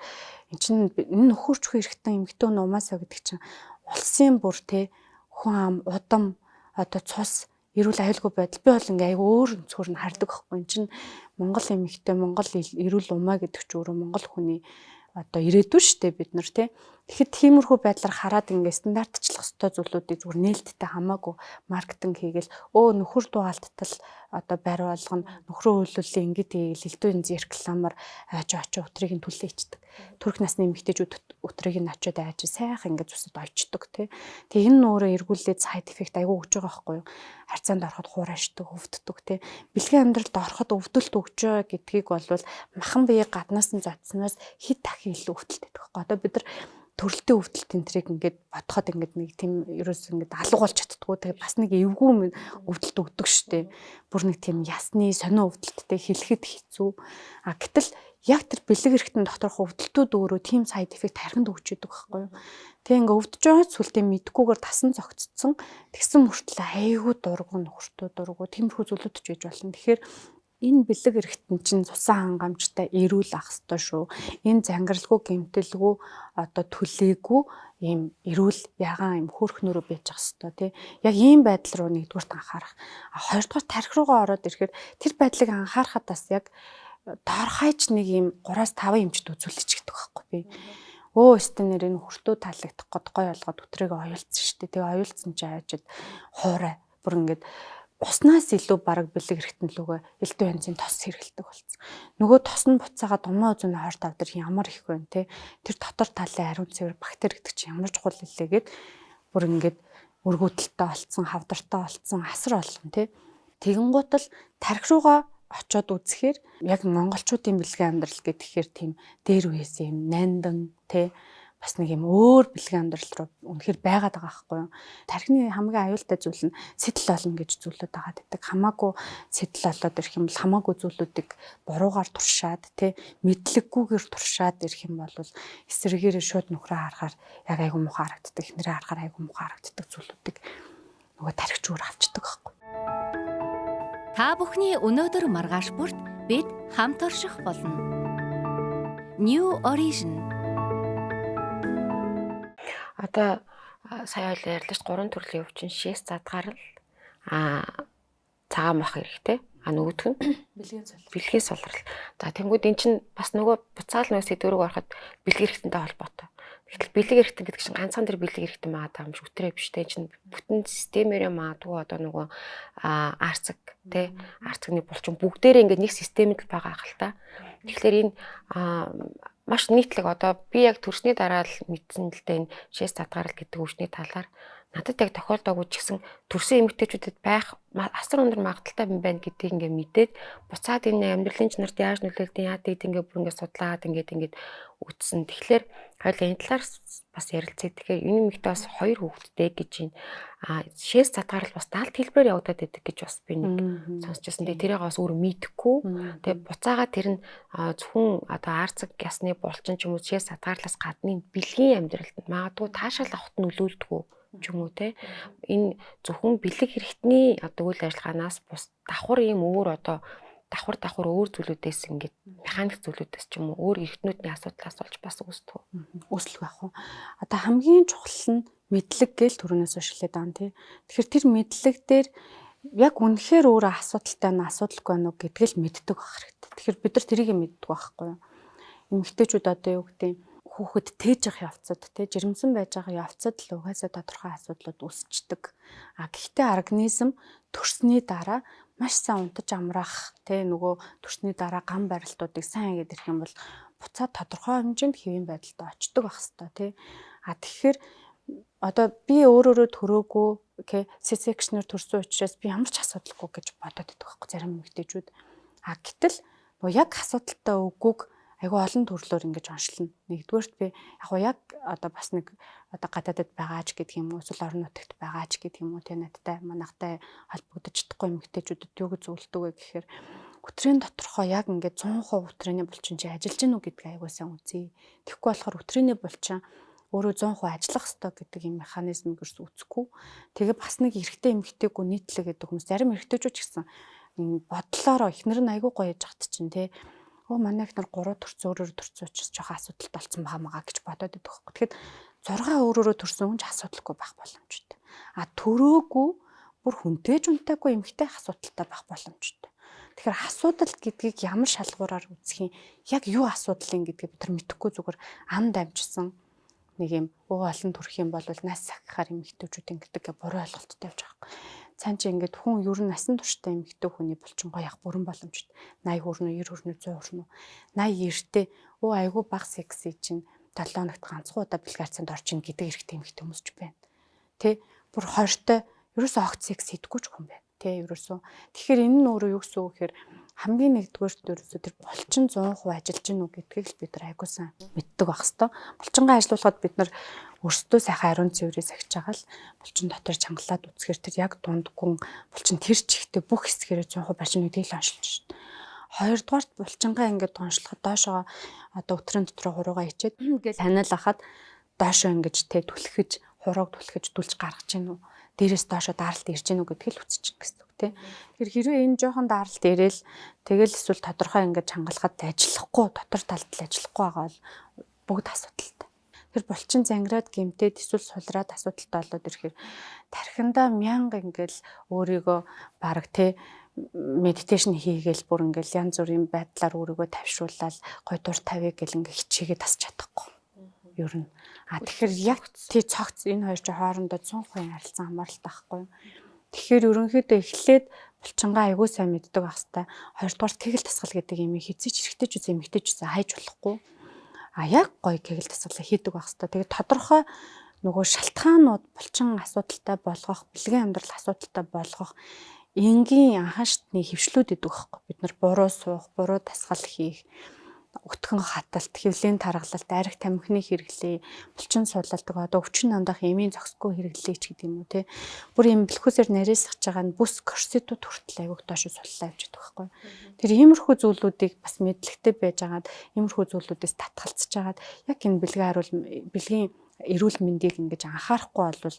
энэ нөхөрчхөө эрхтэн эмэгтэй нумаасаа гэдэг чинь улсын бүр те хүн ам удам одоо цус эрүүл аюулгүй байдал би бол ингээ айгүй өөр өнцгөр нь хардаг байхгүй. Энд чинь Монгол эмэгтэй Монгол эрүүл умаа гэдэг ч өөрөө Монгол хүний одоо ирээдүйн штэ бид нар тий. Тэгэхээр тиймэрхүү байдлаар хараад ингээ стандартчлах ёстой зүйлүүдийг зүгээр нээлттэй хамаагүй маркетинг хийгээл нөхөр дугаалтал одоо байр болгоно нөхрөө хөлөөлөө ингээд хийгээл элдв энзи рекламаар очоо өтрийг нь түлээчдэг. Түрк насны эмэгтэйчүүд өтрийг нь очиод айж сайхан ингээд зүсэд ойчдөг тий. Тэгээ энэ өөрөө эргүүлээд сайд эффект айгүй өгч байгаа байхгүй юу? Харьцаанд ороход хуурайшдаг, өвддөг тий. Бэлгийн амьдралд ороход өвдөлт өгчөө гэдгийг болвол махан биеийг гаднаас нь зодсноос хэд дахин илүү өвдөлттэй байдаг байхгүй. Одоо бид нар төрөлтөө өвдөлт энтрийг ингээд бодоход ингээд нэг тийм ерөөс ингээд алга болж чаддгүй. Тэгээ бас нэг эвгүй өвдөлт өгдөг штеп. Бүр нэг тийм ясны сонио өвдөлттэй хэлэхэд хэцүү. Гэтэл яг тэр бэлэг эрэхтэн доторх өвдөлтүүд өөрөө тийм сайд эффект хариханд өгч идэг байхгүй юу? Тэгээ ингээ өвдөж байгаа сүлдээ мэдгүйгээр тасан цогцсон. Тэгсэн мөртлөө айгүй дургу нөхөртөө дургу тиймэрхүү зүйлүүд ч байж болно. Тэгэхээр энэ бэлэг эрэхтэн чинь цусан хангамжтай эрүүл ах ёстой шүү. Энэ зангиралгүй гэмтэлгүй одоо түлээгүй ийм эрүүл ягаан ийм хөөрхнөрөө байж ах ёстой тий. Яг ийм байдал руу нэгдүгürt анхаарах. Хоёрдугаар тархи руугаа ороод ирэхээр тэр байдлыг анхаарахад бас яг доорхойч нэг ийм 3-5 эмчд үзүүлчих гэдэг байхгүй би. Өстө нэр энэ хөртөө таалагдах гот гой болгоод өтрийг оюулсан шүү дээ. Тэгээ оюулсан чи аажид хуурай. Бүр ингээд уснаас илүү бараг бэлэг эрэхтэн лүгөө элдв янзын тос хэргэлдэг болсон. Нөгөө тос нь буцаага думаа үзүүн хойр тавдар ямар их вэ те. Тэр дотор талын ариун цэвэр бактери гэдэг чинь ямар чухал илээгээд бүр ингээд өргөдөлтөй олцсон, хавдартай олцсон, асар болгон те. Тэгэн гутал тархи руугаа очоод үзэхээр яг монголчуудын бэлгийн амьдрал гэхээр тийм дээр үеэс юм нандан те бас нэг юм өөр бэлгийн амьдрал руу үнэхээр байгаад байгаа байхгүй юу. Тархины хамгийн аюултай зүйл нь сэтэл олно гэж зүйлүүд байгаа гэдэг. Хамаагүй сэтэл олоод ирэх юм бол хамаагүй зүйлүүдийг буруугаар туршаад те мэдлэггүйгээр туршаад ирэх юм бол эсрэгээрээ шууд нөхрөө харахаар яг айгүй муухай харагддаг. Эхнэрээ харахаар айгүй муухай харагддаг зүйлүүдийг нөгөө тархичуур авчдаг байхгүй. Та бүхний өнөөдөр маргааш бүрт бид хамт орших болно. New Origin. Одоо сая ойл ярьлаа ш 3 төрлийн өвчин шээс задгарал цагаан мах хэрэгтэй. Нөгөөх нь бэлгийн сулрал. За тэнгууд эн чинь бас нөгөө буцаал нөөс сэдвэрэг ороход бэлэг эрэхтэнтэй холбоотой. Тэгэхээр бэлэг эрэхтэн гэдэг чинь ганцхан тэр бэлэг эрэхтэн байгаа юм шиг өтрөө биш тэ чинь бүтэн системээрээ магадгүй одоо нөгөө арцаг тэ арцагны булчин бүгдээрээ ингээд нэг системэд л байгаа хэл та. Тэгэхээр энэ маш нийтлэг одоо би яг төрсний дараа л мэдсэн л дээ энэ шээс задгарал гэдэг өвчний талаар надад яг тохиолдоогүй ч гэсэн төрсөн эмэгтэйчүүдэд байх асар өндөр магадaltaй юм байна гэдгийг ингээ мэдээд буцаад энэ амьдралын чанарт яаж нөлөөлдөг яадаг ингээ бүр ингээ судлаад ингээд үтсэн. Тэгэхээр хоёул энэ талаар бас ярилцъя. Тэгэхээр энэ эмэгтэй бас 2 хүүхэдтэй гэж байна. Шээс задгарал бас даалт хэлбэрээр явагдаад байдаг гэж бас би нэг сонсчихсан. Тэгээ тэрийг бас өөр мэдхгүй. Тэгээ буцаага тэр нь зөвхөн одоо арцаг ясны булчин ч юм уу шээс задгарлаас гадны бэлгийн амьдралд магадгүй таашаал авахт нөлөөлдөг ч юм уу те. Энэ зөвхөн бэлэг эрэхтний одоо үйл ажиллагаанаас бус давхар ийм өөр одоо давхар өөр зүйлүүдээс ингээд механик зүйлүүдээс ч юм уу өөр эрхтнүүдийн асуудлаас болж бас үүсдэг. Үүсэлгүй байх уу. Одоо хамгийн чухал нь мэдлэг гээл түрүүнээс өшлээд байгаа тий. Тэгэхээр тэр мэдлэг дээр яг үнэхээр өөрөө асуудалтай нь асуудалгүй байна уу гэдгийг л мэддэг байх хэрэгтэй. Тэгэхээр бид нар тэрийг мэддэг байхгүй юу. Эмэгтэйчүүд одоо юу гэдэг хүүхэд тээж явах явцад тий жирэмсэн байж байгаа явцад л угаасаа тодорхой асуудлууд үүсчдэг. Гэхдээ организм төрсний дараа маш сайн унтаж амраах тий нөгөө төрсний дараа гам барилтуудыг сайн хийгээд ирэх юм бол буцаад тодорхой хэмжээнд хэвийн байдалд очдог байх хэвээр тий. Тэгэхээр одоо би өөрөөрөө төрөөгүй C-section-ээр төрсөн учраас би ямар ч асуудалгүй гэж бодоод байдаг байхгүй зарим эмэгтэйчүүд. Гэтэл яг асуудалтай үгүйг айгүй олон төрлөөр ингэж онцлно. Нэгдүгээрт би яг одоо бас нэг одоо гадаадд байгаач гэдэг юм уу эсвэл орон нутагт байгаач гэдэг юм уу тий надтай манахтай холбогдож чадахгүй эмэгтэйчүүдэд юу гэж зөвлөдөг вэ гэхээр өтрийн доторхоо яг ингээд 100% өтрийний булчин чи ажиллаж гинүү гэдгийг айгүй сайн үзье. Тэгэхгүй болохоор өтрийний булчин өөрөө 100% ажиллах ёстой гэдэг юм механизм гэрс үүсэхгүй. Тэгээ бас нэг эрэгтэй эмэгтэйгөө нийтлэг гэдэг хүмүүс зарим эрэгтэйчүүд ч гэсэн бодлоороо эхнэр нь айгүй гоё яж хат чинь тий манай ихнэр 3 төрсөн өөрөөр төрсөн учраас жоохон асуудалтай болсон байгаа гэж бодоод байдаг хөөх. Тэгэхэд 6 өөрөөрөө төрсөн хүн ч асуудалгүй байх боломжтой. Төрөөгүй бүр хүнтэй ч унтаагүй эмэгтэй асуудалтай байх боломжтой. Тэгэхээр асуудал гэдгийг ямар шалгуураар үзэх юм яг юу асуудал юм гэдгийг бид нар мэдэхгүй зүгээр ам дамжсан нэг юм олон төрөх юм бол нас сахихаар эмэгтэйчүүд ингэдэг буруу ойлголттой явж байгаа юм. Цаан чи ингээд хүн ер нь насан турштай эмэгтэй хүний булчингой явах бүрэн боломжтой. 80 хүрнэ, 90 хүрнэ, 100 хүрнэ. 80 90-тэй айгүй баг секси чинь 7 хоногт ганцхан удаа бэлгаарцанд орчин гэдэг эрэгтэй эмэгтэй хүмүүс ч байна. Тэ бүр 20-той ерөөсөө огт секс хийдэггүй ч хүн байна. Тэ ерөөсөө. Тэгэхээр энэ нь өөрөө юу гэсэн үг гэхээр хамгийн нэгдүгээр ерөөсөө тэр булчин 100% ажиллаж гин үү гэдгийг л бид нар айгүй сайн мэддэг байх хэвээр. Булчингаа ажилуулахад бид нар өөрсдөө сайхан ариун цэврээс ахиж байгаа л булчин дотор чангалаад үзэхээр тэр яг дунд гүн булчин тэр чихтэй бүх хэсгээрээ 100% барьж нэгдэл оншилж шин. Хоёрдугаарт булчингаа ингээд оншлоход доошоо одоо өтрийн дотроо хуруугаа ичээд ингээд ханиалахад доошоо ингээд тэ түлхэж хурууг түлхэж дүлж гаргаж гин үү. Дээрээс доошоо даралт ирж гин үү гэдгийг л үзэж гин гэсэн үг тий. Тэгэхээр хэрвээ энэ жоохон даралт ирээл тэгэл эсвэл тодорхой ингээд чангалахад ажиллахгүй дотор талд л ажиллахгүй байгаа бол бүгд асуудалтай. Тэр булчин зангираад гэмтээд эсвэл сулраад асуудалтай болоод ирэхээр тархиндаа мянга ингээл өөрийгөө баг тий медитейшн хийгээл бүр ингээл янз бүрийн байдлаар өөрийгөө тавьшруулаад гой дур тавья гэл ингээ хичээгээ тасч чадахгүй. Ер нь. Тэгэхээр яг тий цогц энэ хоёр ч хоорондоо 100% харилцан хамааралтай байхгүй. Тэгэхээр ерөнхийдөө эхлээд булчингаа аягүй сайн мэддэг байх хэвээр. Хоёрдугаар кегел тасгал гэдэг юм хэзээ ч эргэжтэй ч үгүй эмэгтэй ч үгүй хайж болохгүй. Яг гоё кегел тасгалыг хийдэг байх хэвээр. Тэгээд тодорхой нөгөө шалтгаанууд булчин асуудалтай болгох, бэлгийн амьдрал асуудалтай болгох энгийн анхан шатны хөвшлүүд идэг байхгүй. Бид нар буруу суух, буруу тасгал хийх, өтгөн хаталт, хэвлийн таргалалт, арх тамхины хэрэглээ, булчин сулалдаг одоо өвчин намдах эмийн зохисгүй хэрэглээ ч гэдэг юм уу те. Бүр юм бэлхүүсээр нарийсгаж байгаа нь бүс корсетууд хүртэл аяг доош суллаа явж байгаа байхгүй. Тэр иймэрхүү зүйлүүдийг бас мэдлэгтэй байж агаад иймэрхүү зүйлүүдээс татгалзаж агаад яг энэ бэлгийн эрүүл мэндийг ингэж анхаарахгүй бол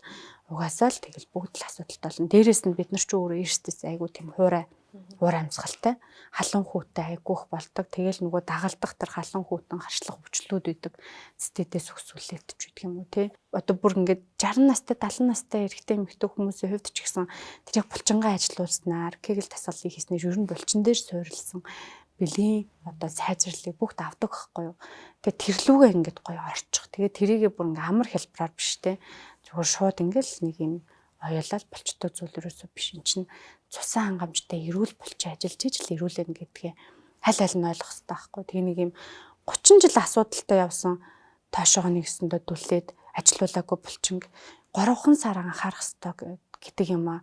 угаасаа л тэгэл бүгд л асуудалтай болно. Дээрээс нь бид нар ч өөрөө эрсдэс айгуу тийм уур амьсгалтай халуун хүүтэй айгүйх болдог. Тэгэл нөгөө дагалдах тэр халуун хүүтэн харшлах өвчлүүд үйдэг цэтэдээс өксүүлээд ч үйдэг юм уу те. Одоо бүр ингээд 60 настай 70 настай эрэгтэй эмэгтэй хүмүүсийн хувьд ч гэсэн тэр яг булчингаа ажилуулснаар кегел тасгалыг хийснээр ер нь булчин дээр суурилсан бэлгийн одоо сайжрлыг бүгд авдаг байхгүй юу. Тэгээ тэрлүүгээ ингээд гоё орчих. Тэгээ тэрийгээ бүр ингээ амар хэлбраар биш те. Зүгээр шууд ингээл нэг юм оёолал болчтой зүйл ерөөсөө биш. Энд чинь цусан хангамжтай эрүүл булчин ажиллаж ижил эрүүлэн гэдгээ аль нь ойлгох хэрэгтэй байхгүй. Тэгээ нэг юм 30 жил асуудалтай явсан тоошоогоо нэгсэндээ дүлээд ажилуулаагүй булчин 3 сар анхаарах хэрэгтэй гэдэг юм аа.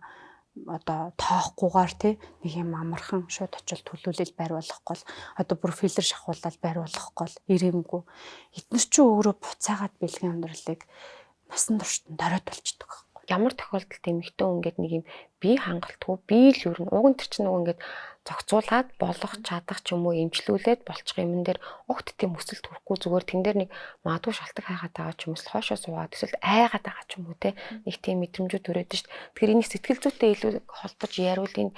Одоо тоохгүйгээр тий нэг юм амархан шууд очил төлөвлөл байр болохгүй л одоо бүр филер шахуулаад байр болохгүй л ирэмгүй эднэр чи өөрөө буцаагаад бэлгийн амьдралыг насан туршид доройд болчдөг. Ямар тохиолдолд эмэгтэй хүн ингээд нэг юм бие хангалтгүй бие л юу н уг нь тэр чинь нөгөө ингээд зохицуулаад болох чадах ч юм уу эмчлүүлээд болчих юм дээр огт тийм өсөлт төрөхгүй зүгээр тэн дээр нэг магадгүй шалтак хайгаад байгаа ч юм уу хоошоо суугаад эсвэл айгаад байгаа ч юм уу те нэг тийм мэдрэмжүүд төрөөд шүү дээ. Тэгэхээр энийг сэтгэл зүйтэй илүү холбож яривал энэ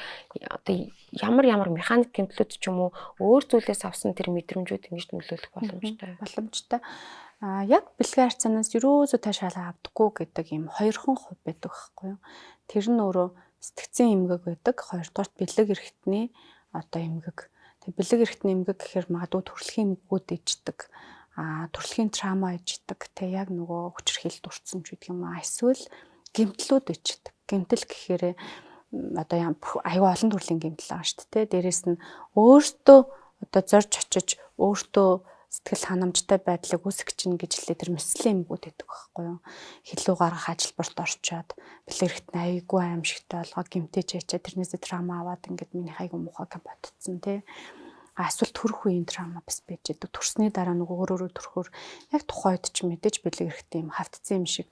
одоо ямар механик гэмтлүүд ч юм уу өөр зүйлээс авсан тэр мэдрэмжүүд ингэж нөлөөлөх боломжтой. Яг бэлгийн харьцаанаас ерөөсөө таашаалаа авдаггүй гэдэг юм 2хан хувь байдаг байхгүй юу. Тэр нь өөрөө сэтгцэн эмгэг байдаг. Хоёрдугаарт бэлэг эрхтний одоо эмгэг. Тэг бэлэг эрхтний эмгэг гэхээр магадгүй төрөлхийн эмгэгүүд иждэг. Төрөлхийн трама иждэг. Тэг яг нөгөө хүчирхийлэлд өртсөн ч гэдэг юм аа. Эсвэл гэмтлүүд иждэг. Гэмтэл гэхээр одоо аюу олон төрлийн гэмтэл байгаа шүү дээ. Дээрээс нь өөртөө одоо зорж очиж өөртөө сэтгэл ханамжтай байдлыг үүсгэж чинь гэж хэлээ тэр мэслийн эмгүүд гэдэг байхгүй юу. Хилүү гаргах ажилбарт орчоод бэлгэрхт айгүй аимшигтай болгоо гэмтэж ячаа тэрнээсээ трама аваад ингээд миний айгүй муухай бодцсон тий. Эсвэл төрөх үеийн трама бас байж идэг. Төрсний дараа нөгөө өөрөөрөө төрөхөөр яг тухайд ч мэдээж бэлгэрхт юм хавтцсан юм шиг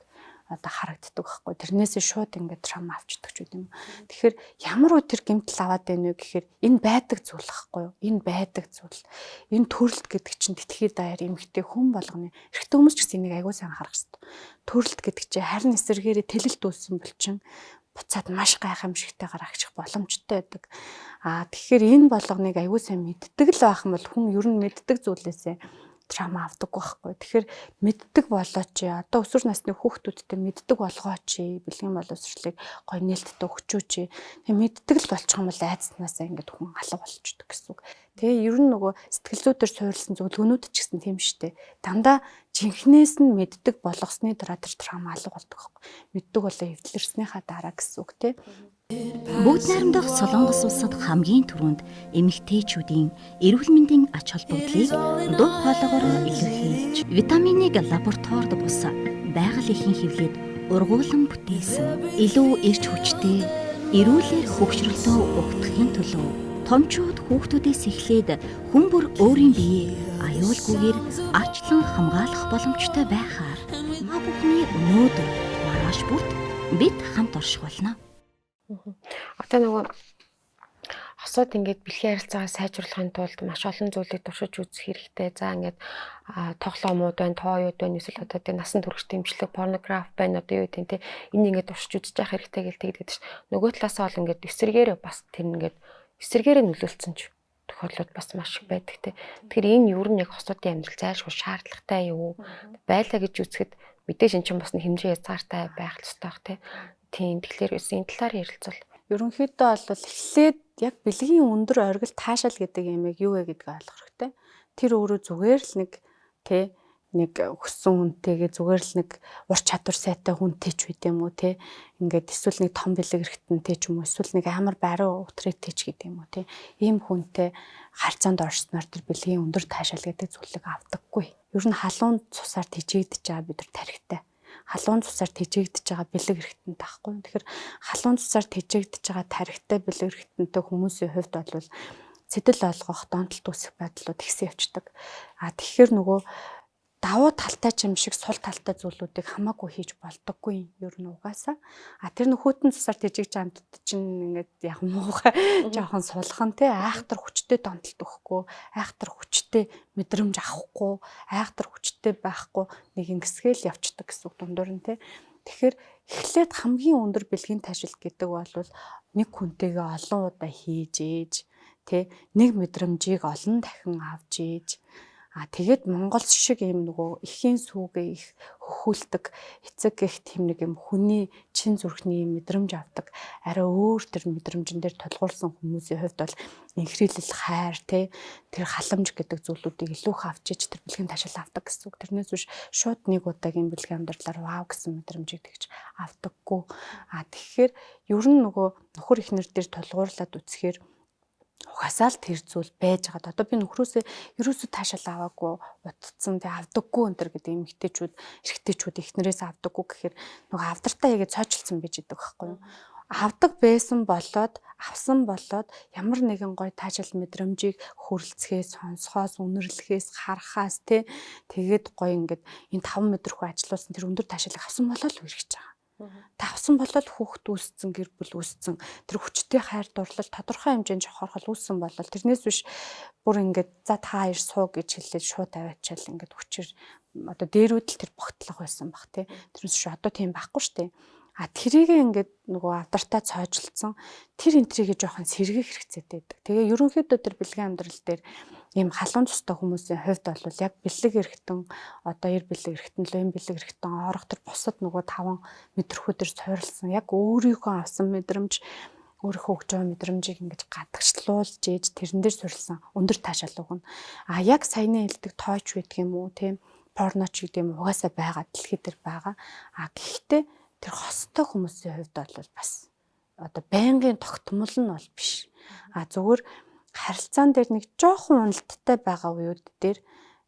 одоо харагддаг байхгүй. Тэрнээсээ шууд ингээд трама авчдаг ч үгүй юм. Тэгэхээр ямар уу тэр гэмтэл аваад байна вэ гэхээр энэ байдаг зүйл байхгүй юу? Энэ байдаг зүйл. Энэ төрөлт гэдэг чинь тэтгхий даяар эмэгтэй хүн болгоны эрэгтэй хүмүүс ч гэсэн энийг аягүй сайн анхаарах хэрэгтэй. Төрөлт гэдэг чинь харин эсэргээрээ тэлэлт үүссэн булчин буцаад маш гайхамшигтайгаар агчих боломжтой байдаг. Тэгэхээр энэ болгоныг аягүй сайн мэддэг л байх юм бол хүн ер нь мэддэг зүйлээсээ трама авдаг байхгүй. Тэгэхээр мэддэг болооч одоо өсвөр насны хүүхдүүдтэй мэддэг болгооч бэлгийн боловсролыг гоё нээлттэй өгчөөч. Тэгээ мэддэг л болчих юм бол айдснаасаа ингээд хүн алга болчихдог гэсэн үг. Тэгээ ер нь нөгөө сэтгэл зүйдээр суурилсан зөвлөгөөнүүд ч гэсэн тийм штэ. Дандаа жинхнээс нь мэддэг болгосны дараа тэр трама алга болдог байхгүй. Мэддэг болоо эвдлэрснийхаа дараа гэсэн үг тий. Бүгд найрамдах Солонгос улсад хамгийн түрүүнд эмэгтэйчүүдийн эрүүл мэндийн ач холбогдлыг дуу хоолойгоор илэрхийлж, витаминыг лабораторид бус байгаль эхийн хэвлээд ургуулсан бүтээсэн. Илүү эрч хүчтэй, эрүүлэр хөгшрөлтөө өгдөхийн төлөө томчууд хүүхдүүдээс эхлээд хүн бүр өөрийн биеийг аюулгүйгээр ачлан хамгаалах боломжтой байхаар маа бүхний өнөөдөр маргааш бүрд бид хамт орших болно. Одоо нөгөө хосууд ингээд бэлгийн харилцаагаа сайжруулахын тулд маш олон зүйлийг туршиж үзэх хэрэгтэй. За ингээд тоглоомууд байна, тооёуд байна, эсвэл одоо тийм насан турш дэмжлэг, порнограф байна, одоо юу гэдэг те энэ ингээд туршиж үзэж явах хэрэгтэй гэж тэгдэг ш. Нөгөө талаасаа бол ингээд эсэргээрээ бас тэр ингээд эсэргээрээ нөлөөлсөн ч тохиолдлууд бас маш их байдаг те. Тэгэхээр энэ юу нэг хосуудын амьдрал зайлшгүй шаардлагатай юу? Байлаа гэж үзэхэд мэдээж эн чинь бас хэмжээ язгаартай байх л ёстой бах те. Тийм тэгэхээр энэ талаар ярилцвал Ерөнхийдөө бол эхлээд яг бэлгийн өндөр оргил таашаал гэдэг ямиг юу вэ гэдгийг ойлгох хэрэгтэй. Тэр өөрөө зүгээр л нэг өссөн хүнтэйгээ зүгээр л нэг ур чадвар сайтай хүнтэй ч үт юм уу те. Ингээд эсвэл нэг том бэлэг эрхтэнтэй ч юм уу эсвэл нэг амар баруун өтрээтэй ч гэдэг юм уу те. Ийм хүнтэй харьцаанд орсноор тэр бэлгийн өндөр таашаал гэдэг зүйлийг авдаггүй. Ер нь халуун цусаар тижээгдэж байгаа бид нар тархитай. Халуун цусаар тижээгдэж байгаа бэлэг эрхтэн таахгүй. Тэгэхээр халуун цусаар тижээгдэж байгаа тархитай бэлэг эрхтэнтэй хүмүүсийн хувьд бол сэтэл олгох, донтолт үүсэх байдлууд ихсэн явцдаг. Тэгэхээр нөгөө давуу талтай ч юм шиг сул талтай зүйлүүдийг хамаагүй хийж болдоггүй ер нь угаасаа. Тэр нөхөтөн цусаар тижээгж амтд чинь ингээд яг муухай жоохон сулхан те айхтар хүчтэй донтолт өгөхгүй, айхтар хүчтэй мэдрэмж авахгүй, айхтар хүчтэй байхгүй нэг ингэсгээл явцдаг гэсэн дундуур нь те. Тэгэхээр эхлээд хамгийн өндөр бэлгийн таашаал гэдэг бол нэг хүнтэйгээ олон удаа хийж ээж те нэг мэдрэмжийг олон дахин авч ээж тэгээд Монгол шиг юм нөгөө ихийн сүүгээ их хөхүүлдэг эцэг гэх тийм нэг юм хүний чин зүрхний мэдрэмж авдаг арай өөр тэр мэдрэмжэн дээр толгуурсан хүмүүсийн хувьд бол инхрийлэл хайр тэр халамж гэдэг зүйлүүдийг илүү их авч иж тэр бэлгийн таашаал авдаг гэсэн үг. Тэрнээс биш шууд нэг удаагийн бэлгийн амьдралаар вау гэсэн мэдрэмжийг тэгж авдаггүй. Тэгэхээр ер нь нөгөө нөхөр ихнэр дээр толгуурлаад үцхээр угаасаа л тэр зүйл байж байгаа. Одоо би нөхрөөсөө ерөөсөө таашаал аваагүй, утцсан тэг авдаггүй энэ төр гэдэг эмэгтэйчүүд, эрэгтэйчүүд ихнэрээс авдаггүй гэхээр нөгөө авдартаа игээ цоочилсан байж идэг байхгүй юу? Авдаг байсан болоод, авсан болоод ямар нэгэн гоё таашаал мэдрэмжийг хүрэлцэхээс, сонсохоос, үнэрлэхээс, харахаас тэгээд гоё ингээд энэ 5 өдрхөө ажилласан тэр өндөр таашаалыг авсан болоод л үргэж байгаа. Тавсан болоод хүүхэд үүссэн, гэр бүл үүссэн, тэр хүчтэй хайр дурлал тодорхой хэмжээнд жохорхол үүссэн болол тэрнээс биш бүр ингээд за та хоёр суу гэж хэлээд шууд аваачаал ингээд хүчээр одоо дээрүүд л тэр богтлох байсан бах тий. Тэрнээс биш одоо тийм байхгүй штэ. Тэрийгээ ингээд нөгөө авдартаа цоожилцсан тэр энтрийгээ жоохон сэргээх хэрэгцээтэй байдаг. Тэгээ ерөнхийдөө тэр бэлгийн амьдрал дээр ийм халуун цустай хүмүүсийн хувьд бол яг бэлэг эрхтэн одоо эр бэлэг эрхтэн лэн бэлэг эрхтэн орох тэр бусад нөгөө 5 мэдрэхүү дээр цойрлсон яг өөрийнхөө авсан мэдрэмж өөрийнхөө өгч байгаа мэдрэмжийг ингэж гадагшлуулж ээж тэрэн дээр суурилсан өндөр таашаал өгнө. Яг саяны хэлдэг тооч байдаг юм уу тийм порноч гэдэг юм угаасаа байгаа дэлхий дээр байгаа. Гэхдээ тэр хостой хүмүүсийн хувьд бол бас одоо байнгын тогтмол нь бол биш. Зүгээр харилцаан дээр нэг жоохон уналттай байгаа үеуд дээр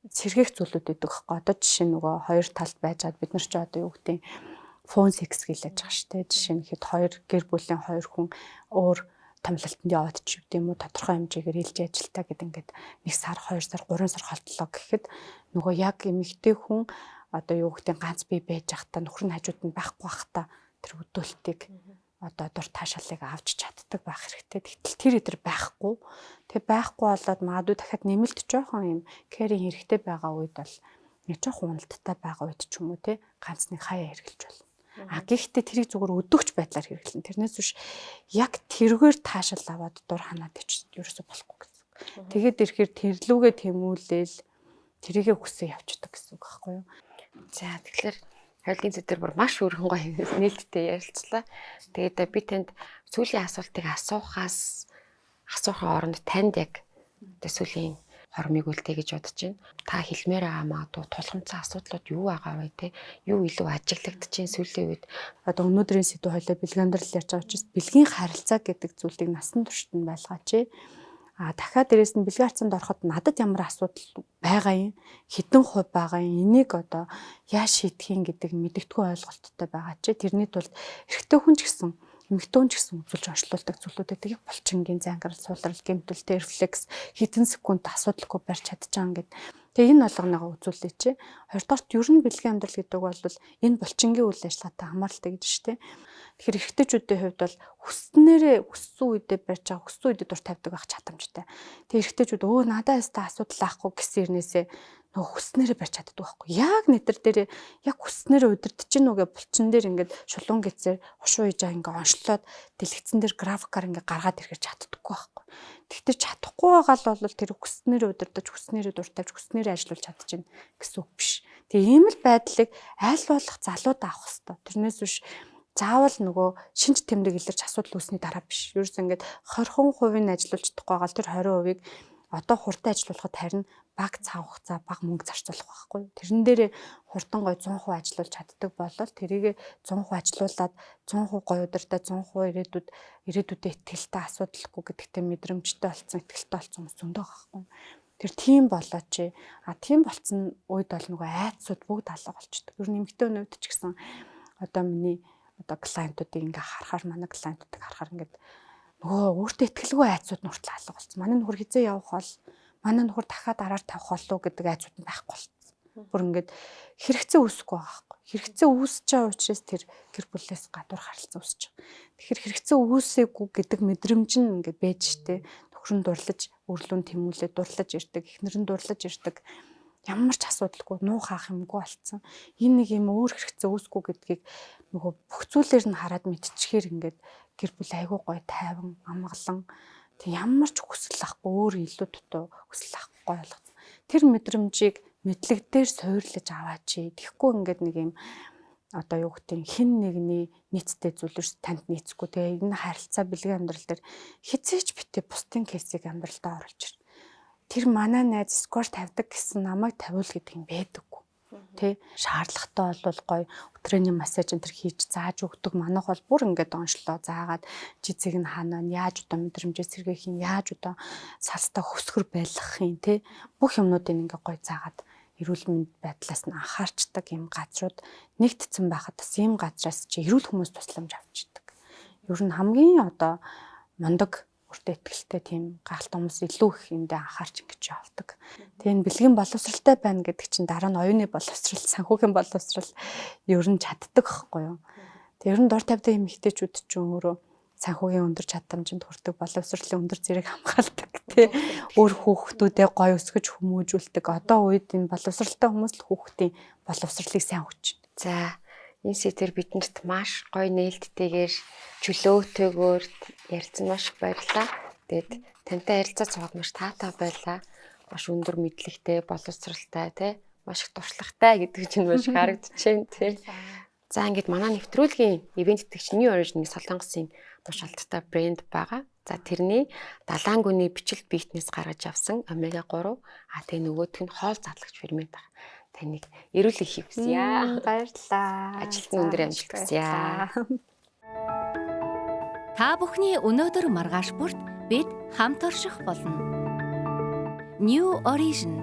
сэргээх зүйлүүд өгдөг байхгүй. Одоо жишээ нөгөө хоёр талд байжгаад бид нар ч одоо юу гэдэг фон секс гэлэж байгаа шүү дээ. Жишээ нь хэд хоёр гэр бүлийн хоёр хүн өөр томилолтонд яваад ч юм уу тодорхой хэмжээгээр хэлж ажилтаа гэдэг ингээд 1 сар 2 сар 3 сар холтлоо гэхэд нөгөө яг эмэгтэй хүн одоо юу гэдэг ганц бие байж захтаа нөхөр нь хажууд нь байхгүй бахта тэр өдөөлтийг одоо дур таашаалыг авч чаддаг байх хэрэгтэй. Тэгтэл тэр өдр байхгүй. Тэгээ байхгүй болоод магадгүй дахиад нэмэлт жоохон юм кэрийн хэрэгтэй байгаа үед бол нэг жоохон уналттай байгаа үед ч юм уу те ганц нэг хаяа хэрглэж болно. Гэхдээ тэрийг зүгээр өдөгч байдлаар хэрэглэн. Тэрнээс биш яг тэргээр таашаал аваад дур ханаад ич ерөөсө болохгүй гэсэн. Тэгээд ирэхээр тэрлүүгээ тэмүүлээл тэрийгэ хүсээ явчихдаг гэсэн үг байхгүй юу? За тэгэхээр хоёулын зэдэр бүр маш өргөн гоё нээлттэй ярилцлаа. Тэгээд би танд сүүлийн асуултыг асуухын оронд танд яг сүүлийн хормыг үлдээ гэж бодож байна. Та хэлмээр байгаа магадгүй тулгымцсан асуудлууд юу байгаа вэ те? Юу илүү ажиглагдчихээн сүүлийн үед? Одоо өнөөдрийн сэдв хоёлоо бэлгийн амьдрал ярьж байгаа учраас бэлгийн харилцаа гэдэг зүйлийг насан туршид нь байлгаач. Дахиад дээрэс нь бэлгийн харилцаанд ороход надад ямар асуудал байгаа юм, хэдэн хувь байгаа юм, энийг одоо яаж шийдэх юм гэдэг мэдэгдэхүүн ойлголттой байгаа ч тэрний тулд эрэгтэй хүн ч гэсэн эмэгтэй хүн ч гэсэн үзүүлж онцлуулдаг зүйлүүдээ тийг булчингийн зангар суулрал гэмтэлтэй рефлекс хэдэн секунд асуудалгүй барьж чадчихаан гэд. Тэгээ энэ болгоныгоо үзүүлээч. Хоёрдоорт ер нь бэлгийн амьдрал гэдэг бол энэ булчингийн үйл ажиллагаатай хамааралтай гэж шүү дээ. Тэгэхээр эрэгтэйчүүдийн хувьд бол хүснээрээ хүссэн үедээ барьж байгаа хүссэн үедээ дур тавьдаг байх чадамжтай. Тэгээ эрэгтэйчүүд надад ястаа асуудал аахгүй гэсэн ирнээсээ нөгөө хүснээрээ барьж чаддаг байхгүй. Яг нэтер дээр яг хүснээрээ удирдах чинь нүгэ булчин дээр ингээд шулуун гэцээр хушуу хийж байгаа ингээд онцлоод дэлгэцэн дээр графикаар ингээд гаргаад ирэхэж чаддаггүй байхгүй. Тэгтээ чадахгүй байгаа л бол тэр хүснээрээ удирдах, хүснээрээ дур тавьж, хүснээрээ ажиллуулж чадчихна гэсэн үг биш. Тэгээ ийм л байдлыг аль болох залууд авах хэрэгтэй. Тэрнээс биш заавал нөгөө шинж тэмдэг илэрч асуудал үүсний дараа биш. Ерөөс ингээд 20% нь ажиллуулж чадахгүй байгаа л тэр 20% одоо хурдан ажиллуулахад харин баг цаг хугацаа, баг мөнгө зарцуулах байхгүй. Тэрэн дээр хурдан гой 100% ажиллуулж чаддаг болол тэрийг 100% ажиллуулад 100% гой удирдаа 100% ирээдүйдээ ихтэй асуудалгүй гэдэгтээ мэдрэмжтэй болсон, ихтэй болсон хүмүүс зөндөө байхгүй. Тэр тийм болооч. Тийм болсон үед бол нөгөө айцсууд бүгд алга болчдөг. Ер нь эмэгтэй өнөд ч гэсэн одоо миний клиентуудыг ингээ харахаар манай клиентуудыг харахаар ингээд нөгөө өөртөө ихтгэлгүй айцсууд нь хүртэл алга болсон. Манай нөхөр хизээ явах бол манай нөхөр дахиад араар тавих болов гэдэг айцуд нь байхгүй болсон. Бүр ингээд хэрэгцээ үүсэхгүй байгаа байхгүй. Хэрэгцээ үүсэж байгаа учраас тэр гэр бүлээс гадуур харилцаа үүсэж байгаа. Тэгэхээр хэрэгцээ үүсээгүй гэдэг мэдрэмж нь ингээд байж штэ. Нөхөр нь дурлаж, өрлөөн тэмүүлээд дурлаж ирдэг, эхнэр нь дурлаж ирдэг. Ямар ч асуудалгүй нуух хаах юмгүй болцсон. Энэ нэг юм өөр хэрэгцээ үүсэхгүй гэдгийг нөгөө бүх зүйлээр нь хараад мэдчихээр ингээд гэр бүл айгүй гоё тайван, амгалан тэг ямар ч хүсэл ахгүй өөр илүү дутуу хүсэл ахгүй ойлгосон. Тэр мэдрэмжийг мэдлэг дээр суурлаж аваач. Тэгэхгүй ингээд нэг юм одоо юу гэдэг хин нэгний нийцтэй зүйлс танд нийцэхгүй. Тэгээ энэ харилцаа бэлгийн амьдрал дээр хизээч битээ бусдын кейсийг амьдралдаа оруулж ирнэ. Тэр манай найз скор тавьдаг гэсэн намайг тавиул гэдэг юм байдаггүй. Тэ шаардлагатай бол гоё өтрээний массаж энэ төр хийж зааж өгдөг. Манайх бол бүр ингээд онцлоо заагаад жизиг нь ханаа яаж одоо мэдрэмжээ сэргээх юм, яаж одоо салстаа хөсгөр байлгах юм тэ бүх юмнуудыг ингээд гоё заагаад эрүүл мэнд байдлаас нь анхаарчдаг юм газрууд нэгтцэн байхад бас ийм газраас чи эрүүл хүмүүс тусламж авчдаг. Ер нь хамгийн одоо мундаг өөртөө ихтэй тийм гахалтай хүмүүс илүү их юмдээ анхаарч ингэж явдаг. Тэгээ энэ бэлгийн боловсралтай байна гэдэг чинь дараа нь оюуны боловсрал, санхүүгийн боловсрал ер нь чаддаг байхгүй юу. Тэгээ ер нь дур тавьдаг юм ихтэйчүүд ч өөрөө санхүүгийн өндөр чадамжинд хүрдэг, боловсролын өндөр зэрэг хамгаалдаг тий. Өөр хүүхдүүдээ гоё өсгөж хүмүүжүүлдэг. Одоо үед энэ боловсралтай хүмүүс л хүүхдийн боловсролыг сайн өгч байна. За энэ сэдвэр бидэнд маш гоё нээлттэйгээр чөлөөтэйгээр ярилцсан маш их баярлалаа. Тэгээд тантай ярилцаж цугаад маш таатай байлаа. Маш өндөр мэдлэгтэй, боловсралтай тий маш их туршлагатай гэдэг чинь маш харагдчихээн тий. За ингээд манай нэвтрүүлгийн ивент итгэгч New Origin Солонгосын тушаалттай брэнд байгаа. За тэрний далайн гүний бичил биетнээс гаргаж авсан омега 3 тэгээ нөгөөх нь хоол задлагч фермент байна. Таныг эрүүл их хүсье. Баярлалаа. Ажилтны өндөр амжилт хүсье. Та бүхний өнөөдөр маргааш бүрт бид хамт орших болно. New Origin.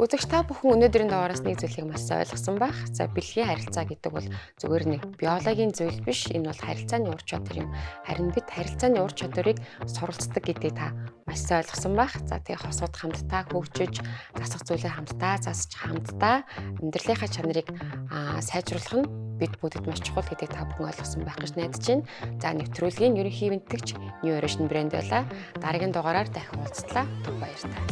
Үзэгч та бүхэн өнөөдрийн дугаараас нэг зүйлийг маш сайн ойлгосон байх. За бэлгийн харилцаа гэдэг бол зүгээр нэг биологийн зүйл биш. Энэ бол харилцааны ур чадвар юм. Харин бид харилцааны ур чадварыг суралцдаг гэдгийг та маш сайн ойлгосон байх. За тэгээ хосууд хамтдаа хөгжиж, засах зүйлээ хамтдаа засаж хамтдаа амьдралынхаа чанарыг сайжруулах нь бид бүдэд маш чухал гэдгийг та бүхэн ойлгосон байх гэж найдаж байна. За нэвтрүүлгийн ерөнхий ивэнтгч New Origin брэнд байла. Дараагийн дугаараар дахин уулзлаа. Түр баярлалаа.